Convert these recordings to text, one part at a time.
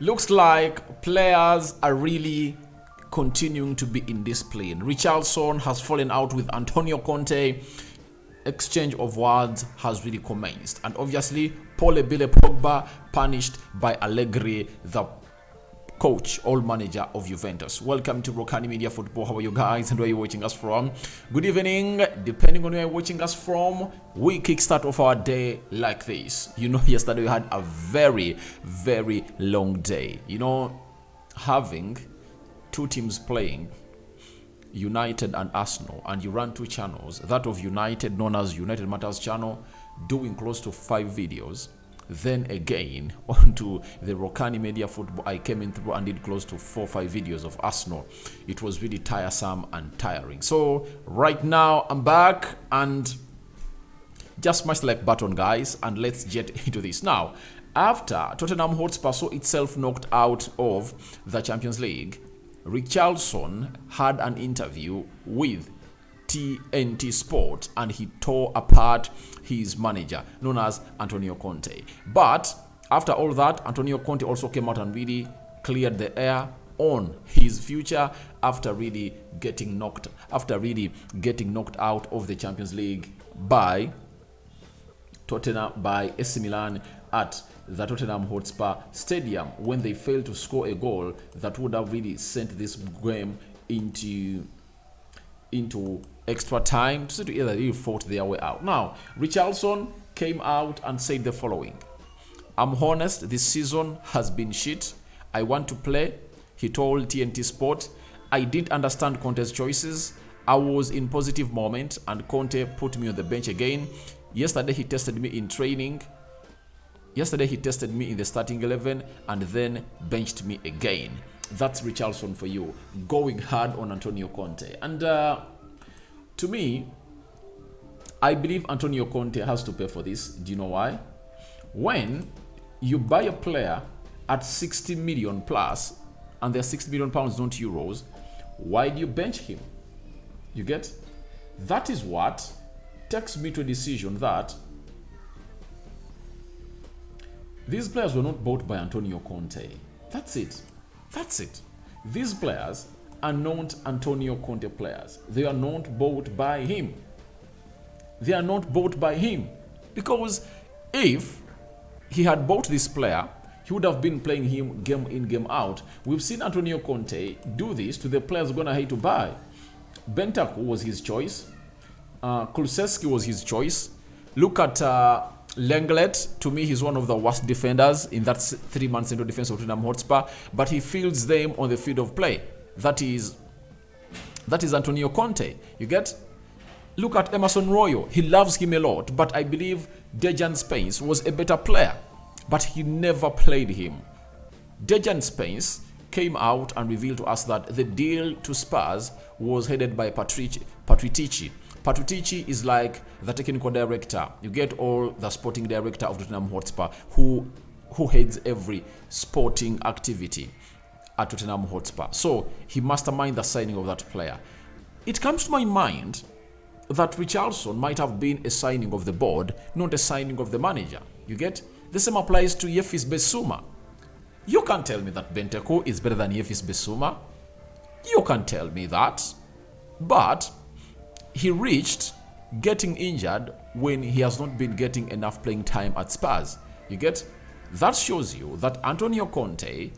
Looks like players are really continuing to be indisciplined. Richarlison has fallen out with Antonio Conte. Exchange of words has really commenced. And obviously, Pogba punished by Allegri, the coach, old manager of Juventus. Welcome to Rokani Media Football. How are you guys and where are you watching us from? Good evening. Depending on where you're watching us from, we kickstart off our day like this. Yesterday we had a very, very long day. Having two teams playing, United and Arsenal, and you run two channels, that of United known as United Matters channel, doing close to 5 videos. Then again onto the Rokani Media Football, I came in through and did close to 4 or 5 videos of Arsenal. It was really tiresome and tiring. So right now I'm back and just smash the like button, guys, and let's get into this. Now, after Tottenham Hotspur saw itself knocked out of the Champions League, Richarlison had an interview with TNT Sport and he tore apart his manager known as Antonio Conte. But after all that, Antonio Conte also came out and really cleared the air on his future after really getting knocked out of the Champions League by AC Milan at the Tottenham Hotspur Stadium when they failed to score a goal that would have really sent this game into extra time to either they fought their way out. Now, Richarlison came out and said the following: "I'm honest, this season has been shit. I want to play," he told TNT Sport. "I didn't understand Conte's choices. I was in positive moment and Conte put me on the bench again. Yesterday he tested me in training. Yesterday he tested me in the starting 11 and then benched me again." That's Richarlison for you, going hard on Antonio Conte. And to me, I believe Antonio Conte has to pay for this. Do you know why? When you buy a player at 60 million plus, and they're 60 million pounds, not euros, why do you bench him? You get? That is what takes me to a decision that these players were not bought by Antonio Conte. That's it. These players are not Antonio Conte players. They are not bought by him. Because if he had bought this player, he would have been playing him game in, game out. We've seen Antonio Conte do this to the players we're gonna hate to buy. Bentancur was his choice. Kulusevski was his choice. Look at Lenglet. To me, he's one of the worst defenders in that 3-man central defense of Tottenham Hotspur, but he fields them on the field of play. That is Antonio Conte. You get? Look at Emerson Royal. He loves him a lot, but I believe Dejan Spence was a better player, but he never played him. Dejan Spence came out and revealed to us that the deal to Spurs was headed by Patriticci. Patriticci is like the technical director. You get all the sporting director of Tottenham Hotspur who heads every sporting activity at Tottenham Hotspur. So he masterminded the signing of that player. It comes to my mind that Richarlison might have been a signing of the board, not a signing of the manager. You get? The same applies to Yefis Bissouma. You can't tell me that Bentancur is better than Yefis Bissouma. You can't tell me that. But he reached getting injured when he has not been getting enough playing time at Spurs. You get? That shows you that Antonio Conte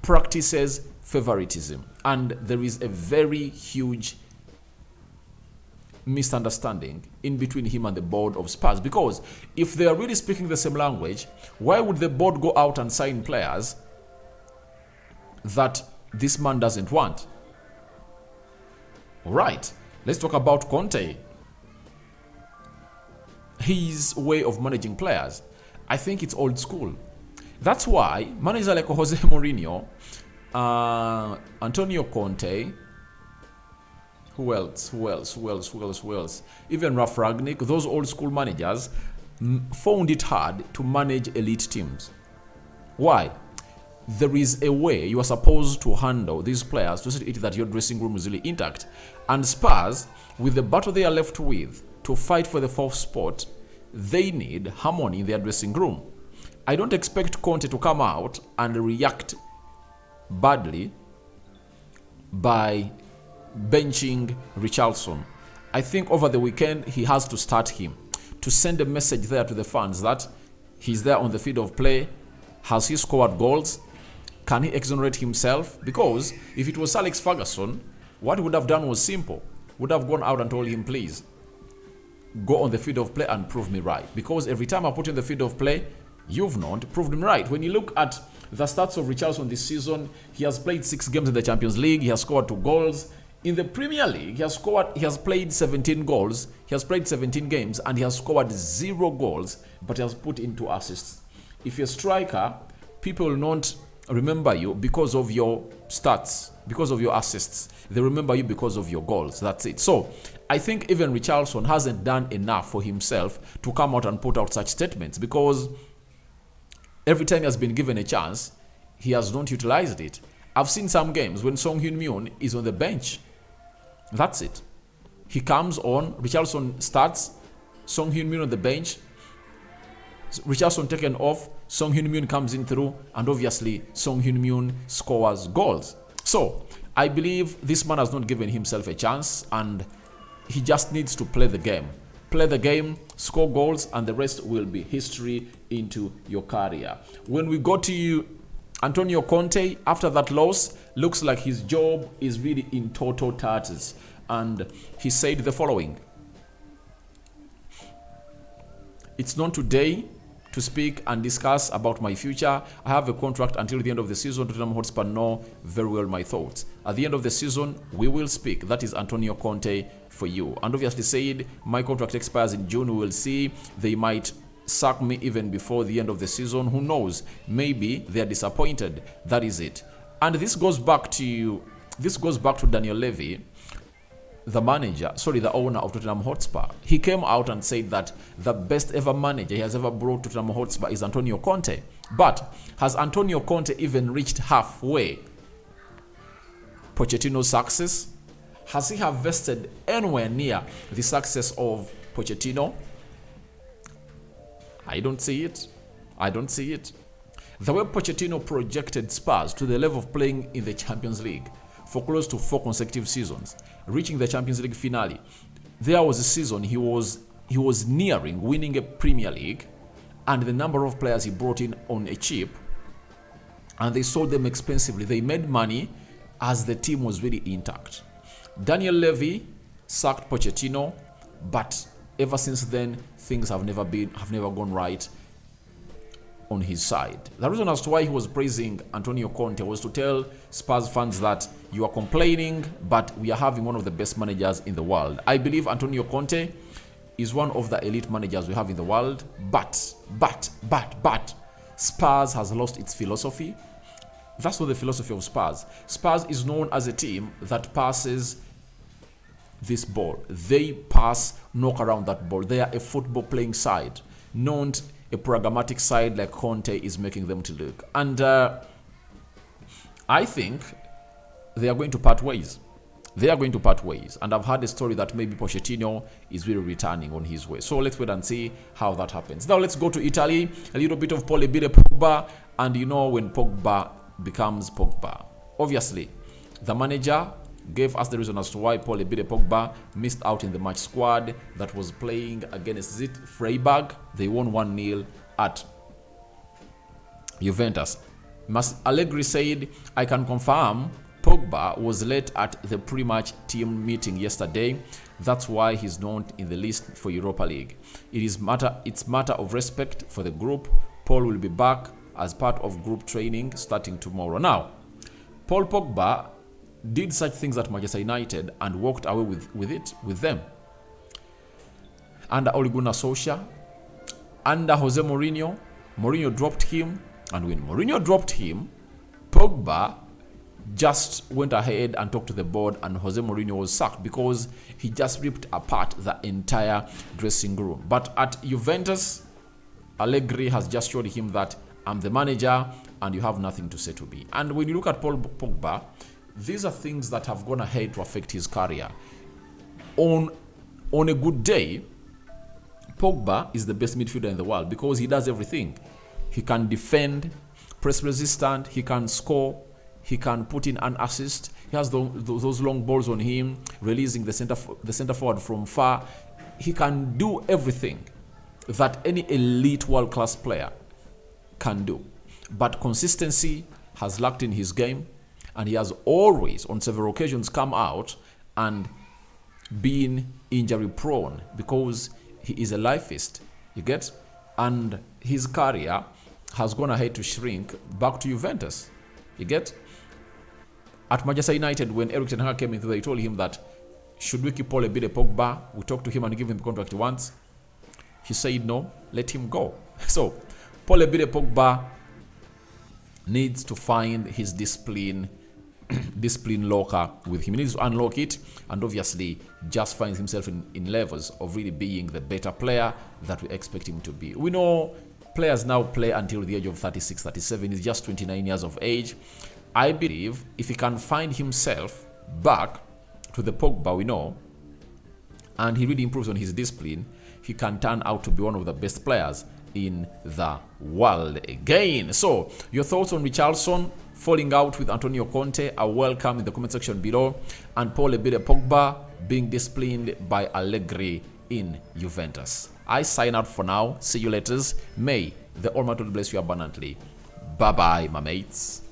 practices favoritism, and there is a very huge misunderstanding in between him and the board of Spurs, because if they are really speaking the same language, why would the board go out and sign players that this man doesn't want? All right, let's talk about Conte. His way of managing players, I think it's old school. That's why managers like Jose Mourinho, Antonio Conte, who else? Even Ralf Rangnick, those old school managers found it hard to manage elite teams. Why? There is a way you are supposed to handle these players to see that your dressing room is really intact. And Spurs, with the battle they are left with to fight for the fourth spot, they need harmony in their dressing room. I don't expect Conte to come out and react badly by benching Richarlison. I think over the weekend he has to start him to send a message there to the fans that he's there on the field of play. Has he scored goals? Can he exonerate himself? Because if it was Alex Ferguson, what he would have done was simple. Would have gone out and told him, please, go on the field of play and prove me right. Because every time I put you in the field of play, you've not proved me right. When you look at the stats of Richarlison this season, he has played 6 games in the Champions League. He has scored 2 goals. In the Premier League, he has played 17 goals. He has played 17 games and he has scored 0 goals, but he has put in 2 assists. If you're a striker, people will not remember you because of your stats, because of your assists. They remember you because of your goals. That's it. So I think even Richarlison hasn't done enough for himself to come out and put out such statements, because every time he has been given a chance, he has not utilized it. I've seen some games when Son Heung-min is on the bench. That's it. He comes on, Richarlison starts, Son Heung-min on the bench, Richarlison taken off, Son Heung-min comes in through, and obviously Son Heung-min scores goals. So I believe this man has not given himself a chance, and he just needs to play the game. Play the game, score goals, and the rest will be history into your career. When we go to you, Antonio Conte, after that loss, looks like his job is really in total tatters. And he said the following: "It's not today to speak and discuss about my future. I have a contract until the end of the season. Tottenham Hotspur know very well my thoughts. At the end of the season, we will speak." That is Antonio Conte for you. And obviously said, my contract expires in June. We will see. They might sack me even before the end of the season. Who knows? Maybe they are disappointed. That is it. And this goes back to Daniel Levy, the owner of Tottenham Hotspur. He came out and said that the best ever manager he has ever brought to Tottenham Hotspur is Antonio Conte. But has Antonio Conte even reached halfway Pochettino's success? Has he harvested anywhere near the success of Pochettino? I don't see it. The way Pochettino projected Spurs to the level of playing in the Champions League for close to 4 consecutive seasons, reaching the Champions League finale. There was a season he was nearing winning a Premier League, and the number of players he brought in on a cheap, and they sold them expensively. They made money as the team was really intact. Daniel Levy sacked Pochettino, but ever since then, things have never gone right on his side. The reason as to why he was praising Antonio Conte was to tell Spurs fans that you are complaining, but we are having one of the best managers in the world. I believe Antonio Conte is one of the elite managers we have in the world, but Spurs has lost its philosophy. That's not the philosophy of Spurs. Spurs is known as a team that passes this ball. They pass, knock around that ball. They are a football playing side, not a pragmatic side like Conte is making them to look. And I think they are going to part ways. And I've heard a story that maybe Pochettino is really returning on his way. So let's wait and see how that happens. Now let's go to Italy. A little bit of Pogba. And you know, when Pogba becomes Pogba, obviously the manager gave us the reason as to why Pogba missed out in the match squad that was playing against Freiburg. They won 1-0 at Juventus. Allegri said, "I can confirm Pogba was late at the pre-match team meeting yesterday. That's why he's not in the list for Europa League. It's matter of respect for the group. Paul will be back as part of group training starting tomorrow." Now, Paul Pogba did such things at Manchester United and walked away with them. Under Ole Gunnar Solskjaer, under Jose Mourinho dropped him, and when Mourinho dropped him, Pogba just went ahead and talked to the board, and Jose Mourinho was sacked because he just ripped apart the entire dressing room. But at Juventus, Allegri has just showed him that I'm the manager and you have nothing to say to me. And when you look at Paul Pogba, these are things that have gone ahead to affect his career. On a good day, Pogba is the best midfielder in the world because he does everything. He can defend, press resistant, he can score, he can put in an assist. He has those long balls on him, releasing the center forward from far. He can do everything that any elite world-class player can do. But consistency has lacked in his game, and he has always, on several occasions, come out and been injury-prone because he is a lifeist, you get? And his career has gone ahead to shrink back to Juventus, you get? At Manchester United, when Erik ten Hag came in, they told him that, should we keep Paul Pogba? We talked to him and give him the contract he wants. He said no, let him go. So, Paul Pogba needs to find his discipline locker with him. He needs to unlock it, and obviously just finds himself in levels of really being the better player that we expect him to be. We know players now play until the age of 36, 37. He's just 29 years of age. I believe if he can find himself back to the Pogba we know, and he really improves on his discipline, he can turn out to be one of the best players in the world again. So, your thoughts on Richarlison falling out with Antonio Conte are welcome in the comment section below, and Paul Pogba being disciplined by Allegri in Juventus. I sign out for now. See you later. May the Almighty bless you abundantly. Bye-bye, my mates.